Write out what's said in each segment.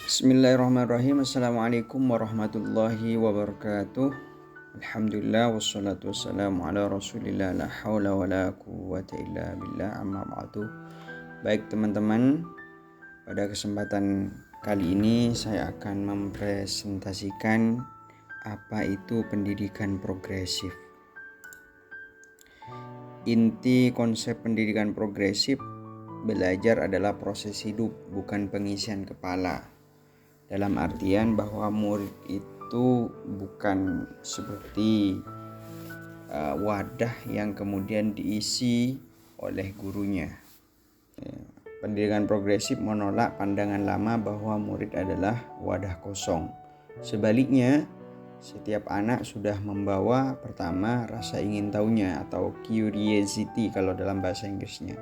Bismillahirrahmanirrahim. Assalamualaikum warahmatullahi wabarakatuh. Alhamdulillah wassalatu wassalamu ala rasulillah la hawla wa la quwwata illa billah amma ba'du. Baik teman-teman, pada kesempatan kali ini saya akan mempresentasikan apa itu pendidikan progresif. Inti konsep pendidikan progresif, belajar adalah proses hidup, bukan pengisian kepala. Dalam artian bahwa murid itu bukan seperti wadah yang kemudian diisi oleh gurunya. Pendidikan progresif menolak pandangan lama bahwa murid adalah wadah kosong. Sebaliknya, setiap anak sudah membawa pertama rasa ingin tahunya atau curiosity kalau dalam bahasa Inggrisnya,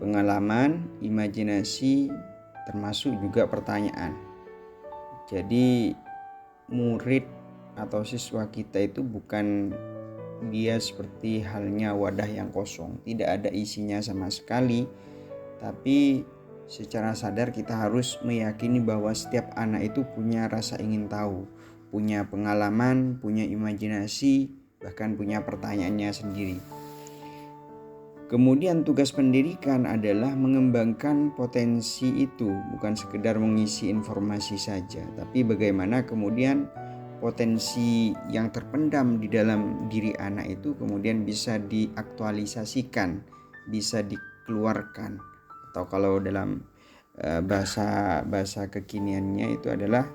pengalaman, imajinasi, termasuk juga pertanyaan. Jadi murid atau siswa kita itu bukan dia seperti halnya wadah yang kosong, tidak ada isinya sama sekali. Tapi secara sadar kita harus meyakini bahwa setiap anak itu punya rasa ingin tahu, punya pengalaman, punya imajinasi, bahkan punya pertanyaannya sendiri. Kemudian tugas pendidikan adalah mengembangkan potensi itu, bukan sekedar mengisi informasi saja, tapi bagaimana kemudian potensi yang terpendam di dalam diri anak itu kemudian bisa diaktualisasikan, bisa dikeluarkan, atau kalau dalam bahasa kekiniannya itu adalah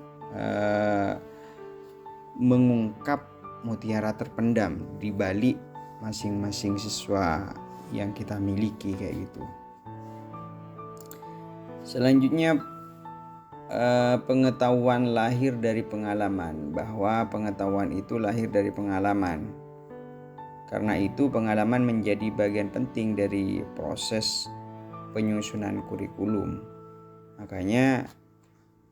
mengungkap mutiara terpendam di balik masing-masing siswa yang kita miliki kayak gitu. Selanjutnya pengetahuan lahir dari pengalaman, bahwa pengetahuan itu lahir dari pengalaman. Karena itu pengalaman menjadi bagian penting dari proses penyusunan kurikulum. Makanya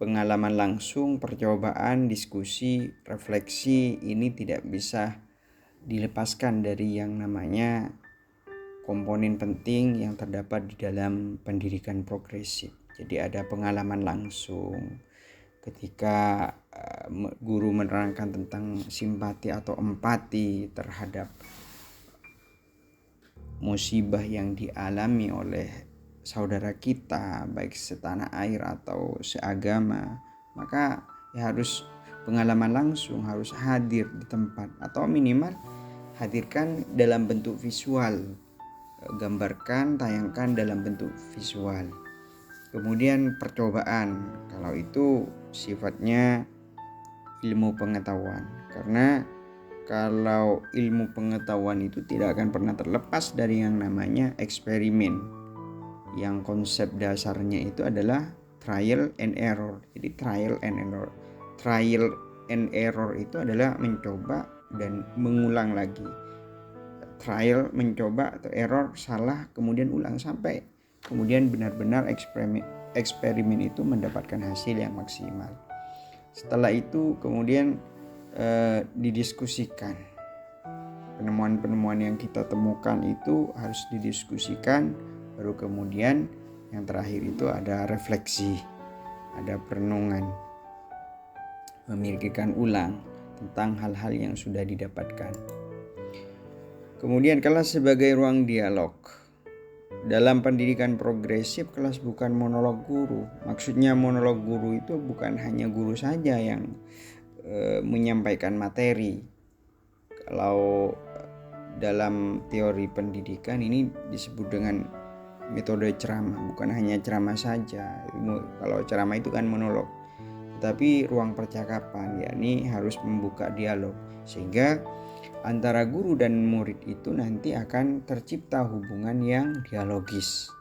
pengalaman langsung, percobaan, diskusi, refleksi ini tidak bisa dilepaskan dari yang namanya komponen penting yang terdapat di dalam pendidikan progresif. Jadi ada pengalaman langsung ketika guru menerangkan tentang simpati atau empati terhadap musibah yang dialami oleh saudara kita, baik setanah air atau seagama, maka ya harus pengalaman langsung, harus hadir di tempat, atau minimal hadirkan dalam bentuk visual, gambarkan, tayangkan dalam bentuk visual. Kemudian percobaan, kalau itu sifatnya ilmu pengetahuan, karena kalau ilmu pengetahuan itu tidak akan pernah terlepas dari yang namanya eksperimen, yang konsep dasarnya itu adalah trial and error. Jadi trial and error itu adalah mencoba dan mengulang lagi. Trial, mencoba, atau error, salah, kemudian ulang sampai kemudian benar-benar eksperimen itu mendapatkan hasil yang maksimal. Setelah itu kemudian didiskusikan. Penemuan-penemuan yang kita temukan itu harus didiskusikan, baru kemudian yang terakhir itu ada refleksi, ada perenungan, memikirkan ulang tentang hal-hal yang sudah didapatkan. Kemudian kelas sebagai ruang dialog. Dalam pendidikan progresif, kelas bukan monolog guru. Maksudnya monolog guru itu bukan hanya guru saja yang menyampaikan materi. Kalau dalam teori pendidikan ini disebut dengan metode ceramah, bukan hanya ceramah saja. Kalau ceramah itu kan monolog, tetapi ruang percakapan, yakni harus membuka dialog, sehingga antara guru dan murid itu nanti akan tercipta hubungan yang dialogis,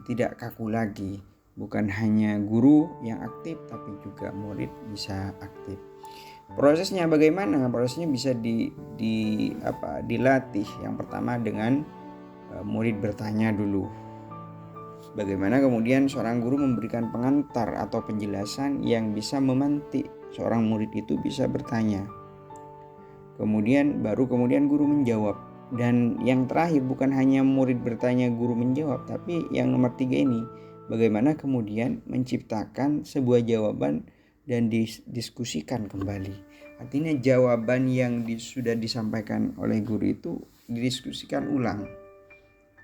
tidak kaku lagi. Bukan hanya guru yang aktif, tapi juga murid bisa aktif. Prosesnya bagaimana? Prosesnya bisa dilatih. Yang pertama dengan murid bertanya dulu. Bagaimana kemudian seorang guru memberikan pengantar atau penjelasan yang bisa memantik seorang murid itu bisa bertanya. Kemudian guru menjawab. Dan yang terakhir, bukan hanya murid bertanya guru menjawab, tapi yang nomor 3 ini, bagaimana kemudian menciptakan sebuah jawaban dan didiskusikan kembali. Artinya jawaban yang sudah disampaikan oleh guru itu didiskusikan ulang,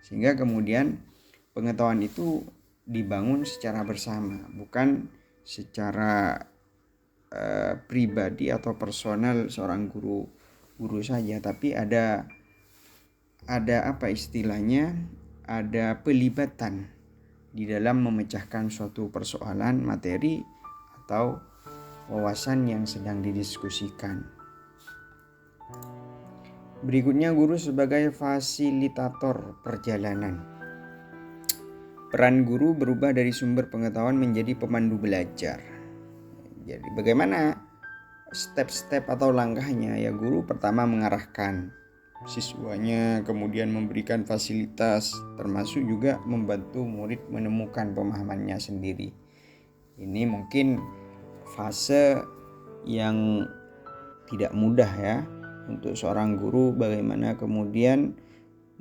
sehingga kemudian pengetahuan itu dibangun secara bersama, bukan secara pribadi atau personal seorang guru saja, tapi ada apa istilahnya, ada pelibatan di dalam memecahkan suatu persoalan materi atau wawasan yang sedang didiskusikan. Berikutnya, guru sebagai fasilitator perjalanan. Peran guru berubah dari sumber pengetahuan menjadi pemandu belajar. Jadi bagaimana step-step atau langkahnya? Ya, guru pertama mengarahkan siswanya, kemudian memberikan fasilitas, termasuk juga membantu murid menemukan pemahamannya sendiri. Ini mungkin fase yang tidak mudah ya untuk seorang guru, bagaimana kemudian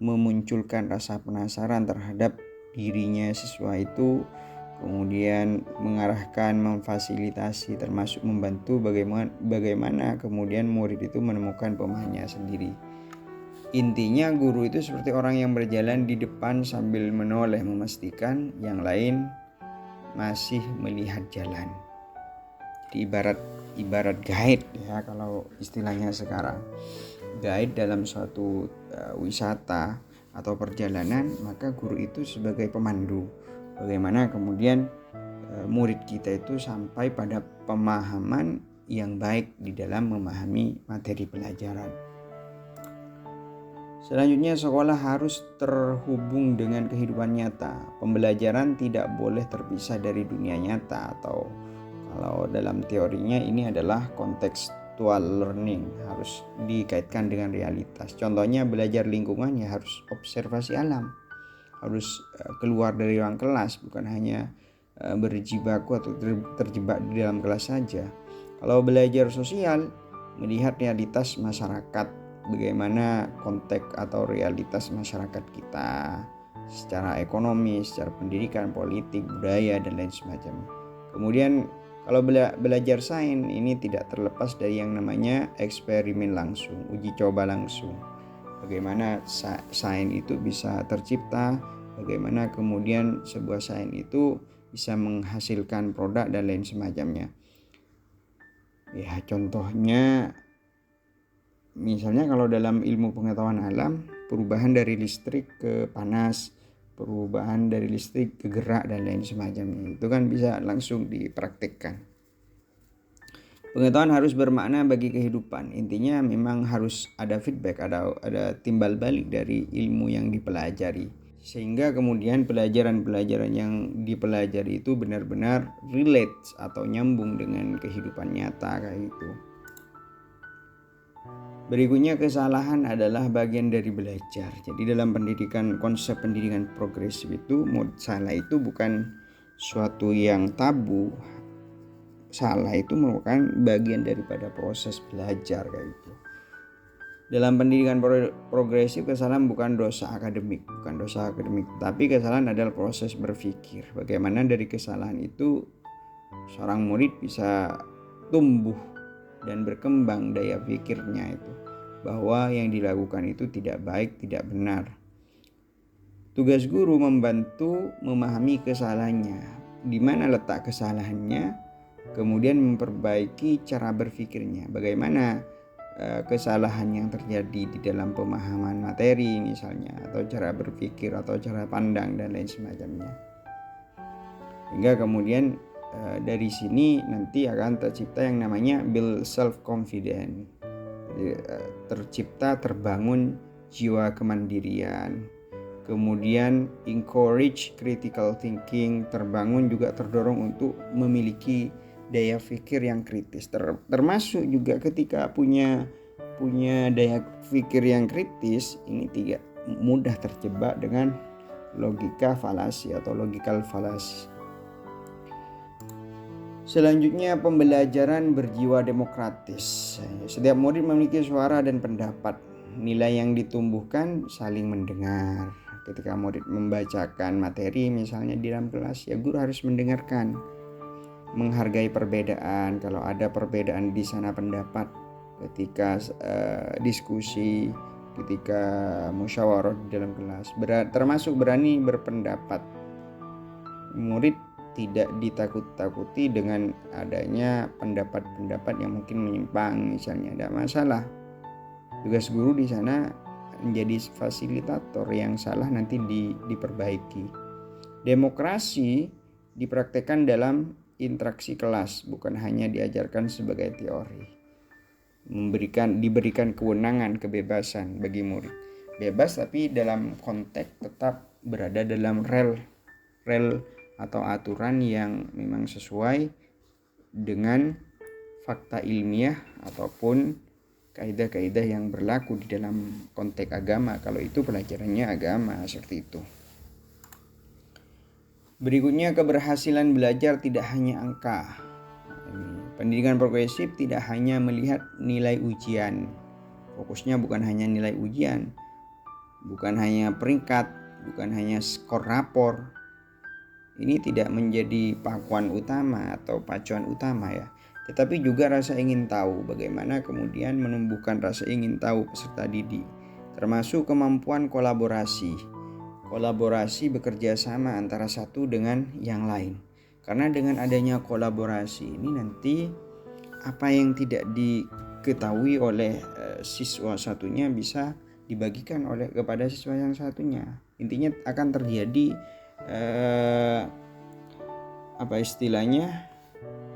memunculkan rasa penasaran terhadap dirinya siswa itu, kemudian mengarahkan, memfasilitasi, termasuk membantu bagaimana kemudian murid itu menemukan pemahamannya sendiri. Intinya guru itu seperti orang yang berjalan di depan sambil menoleh, memastikan yang lain masih melihat jalan. Jadi ibarat guide ya, kalau istilahnya sekarang. Guide dalam suatu wisata atau perjalanan, maka guru itu sebagai pemandu. Bagaimana kemudian murid kita itu sampai pada pemahaman yang baik di dalam memahami materi pelajaran. Selanjutnya, sekolah harus terhubung dengan kehidupan nyata. Pembelajaran tidak boleh terpisah dari dunia nyata, atau kalau dalam teorinya ini adalah contextual learning, harus dikaitkan dengan realitas. Contohnya belajar lingkungan ya harus observasi alam, harus keluar dari ruang kelas, bukan hanya berjibaku atau terjebak di dalam kelas saja. Kalau belajar sosial, melihat realitas masyarakat, bagaimana konteks atau realitas masyarakat kita secara ekonomi, secara pendidikan, politik, budaya, dan lain sebagainya. Kemudian kalau belajar sains, ini tidak terlepas dari yang namanya eksperimen langsung, uji coba langsung. Bagaimana sains itu bisa tercipta, bagaimana kemudian sebuah sains itu bisa menghasilkan produk dan lain semacamnya. Ya, contohnya misalnya kalau dalam ilmu pengetahuan alam, perubahan dari listrik ke panas, perubahan dari listrik ke gerak, dan lain semacamnya, itu kan bisa langsung dipraktikkan. Pengetahuan harus bermakna bagi kehidupan. Intinya memang harus ada feedback, ada timbal balik dari ilmu yang dipelajari, sehingga kemudian pelajaran-pelajaran yang dipelajari itu benar-benar relate atau nyambung dengan kehidupan nyata kayak gitu. Berikutnya, kesalahan adalah bagian dari belajar. Jadi dalam pendidikan, konsep pendidikan progresif itu, salah itu bukan suatu yang tabu. Salah itu merupakan bagian daripada proses belajar kayak gitu. Dalam pendidikan progresif, kesalahan bukan dosa akademik, tapi kesalahan adalah proses berpikir. Bagaimana dari kesalahan itu seorang murid bisa tumbuh dan berkembang daya pikirnya itu, bahwa yang dilakukan itu tidak baik, tidak benar. Tugas guru membantu memahami kesalahannya, di mana letak kesalahannya, kemudian memperbaiki cara berpikirnya. Bagaimana kesalahan yang terjadi di dalam pemahaman materi misalnya, atau cara berpikir atau cara pandang dan lain semacamnya. Hingga kemudian dari sini nanti akan tercipta yang namanya build self-confidence. Terbangun jiwa kemandirian. Kemudian encourage critical thinking, terdorong untuk memiliki daya pikir yang kritis. Termasuk juga ketika punya daya pikir yang kritis, ini tidak mudah terjebak dengan logika falasi atau logical fallacy. Selanjutnya, pembelajaran berjiwa demokratis. Setiap murid memiliki suara dan pendapat. Nilai yang ditumbuhkan saling mendengar, Ketika murid membacakan materi misalnya di dalam kelas, ya guru harus mendengarkan, menghargai perbedaan. Kalau ada perbedaan di sana pendapat, ketika diskusi, ketika musyawarah di dalam kelas, termasuk berani berpendapat. Murid tidak ditakut-takuti dengan adanya pendapat-pendapat yang mungkin menyimpang misalnya, tidak masalah. Tugas guru di sana menjadi fasilitator, yang salah nanti diperbaiki. Demokrasi dipraktekkan dalam interaksi kelas, bukan hanya diajarkan sebagai teori. Diberikan kewenangan, kebebasan bagi murid. Bebas tapi dalam konteks tetap berada dalam rel atau aturan yang memang sesuai dengan fakta ilmiah ataupun kaidah-kaidah yang berlaku di dalam konteks agama, kalau itu pelajarannya agama, seperti itu. Berikutnya, keberhasilan belajar tidak hanya angka. Pendidikan progresif tidak hanya melihat nilai ujian. Fokusnya bukan hanya nilai ujian, bukan hanya peringkat, bukan hanya skor rapor. Ini tidak menjadi pakuan utama atau pacuan utama ya, tetapi juga rasa ingin tahu. Bagaimana kemudian menumbuhkan rasa ingin tahu peserta didik, termasuk kemampuan kolaborasi bekerja sama antara satu dengan yang lain. Karena dengan adanya kolaborasi ini nanti apa yang tidak diketahui oleh siswa satunya bisa dibagikan kepada siswa yang satunya. Intinya akan terjadi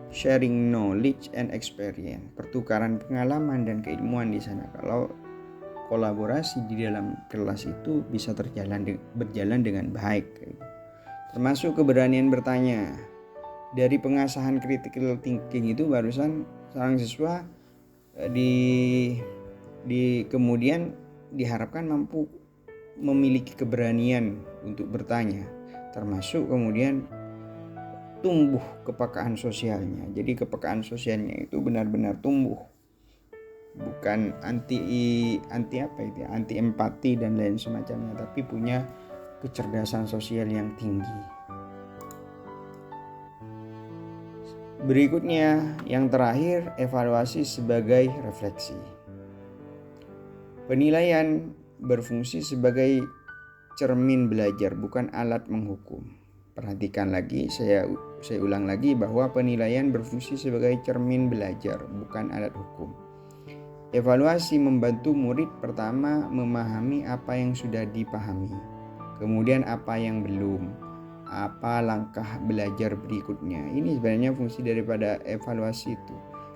sharing knowledge and experience, pertukaran pengalaman dan keilmuan di sana. Kalau kolaborasi di dalam kelas itu bisa berjalan dengan baik. Termasuk keberanian bertanya. Dari pengasahan critical thinking itu barusan seorang siswa kemudian diharapkan mampu memiliki keberanian untuk bertanya, termasuk kemudian tumbuh kepekaan sosialnya. Jadi kepekaan sosialnya itu benar-benar tumbuh, bukan anti empati dan lain semacamnya, tapi punya kecerdasan sosial yang tinggi. Berikutnya, yang terakhir, evaluasi sebagai refleksi. Penilaian berfungsi sebagai cermin belajar, bukan alat menghukum. Perhatikan lagi, saya ulang lagi bahwa penilaian berfungsi sebagai cermin belajar, bukan alat hukum. Evaluasi membantu murid pertama memahami apa yang sudah dipahami, kemudian apa yang belum, apa langkah belajar berikutnya. Ini sebenarnya fungsi daripada evaluasi itu.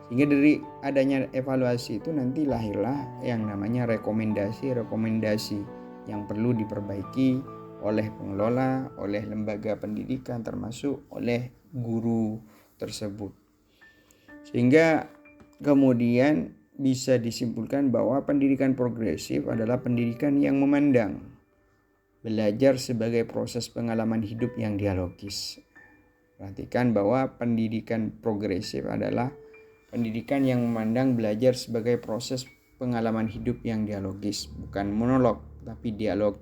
Sehingga dari adanya evaluasi itu nanti lahirlah yang namanya rekomendasi yang perlu diperbaiki oleh pengelola, oleh lembaga pendidikan, termasuk oleh guru tersebut. Sehingga kemudian bisa disimpulkan bahwa pendidikan progresif adalah pendidikan yang memandang belajar sebagai proses pengalaman hidup yang dialogis. Perhatikan bahwa pendidikan progresif adalah pendidikan yang memandang belajar sebagai proses pengalaman hidup yang dialogis, bukan monolog, tapi dialog.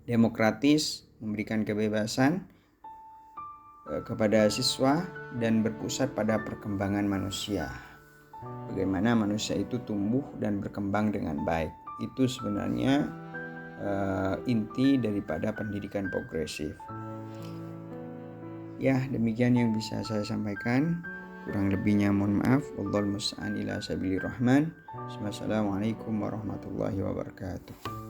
Demokratis, memberikan kebebasan kepada siswa dan berpusat pada perkembangan manusia. Bagaimana manusia itu tumbuh dan berkembang dengan baik. Itu sebenarnya inti daripada pendidikan progresif. Ya, demikian yang bisa saya sampaikan. Kurang lebihnya mohon maaf. Wallahul musta'an ila sabilir rahman. Wassalamualaikum warahmatullahi wabarakatuh.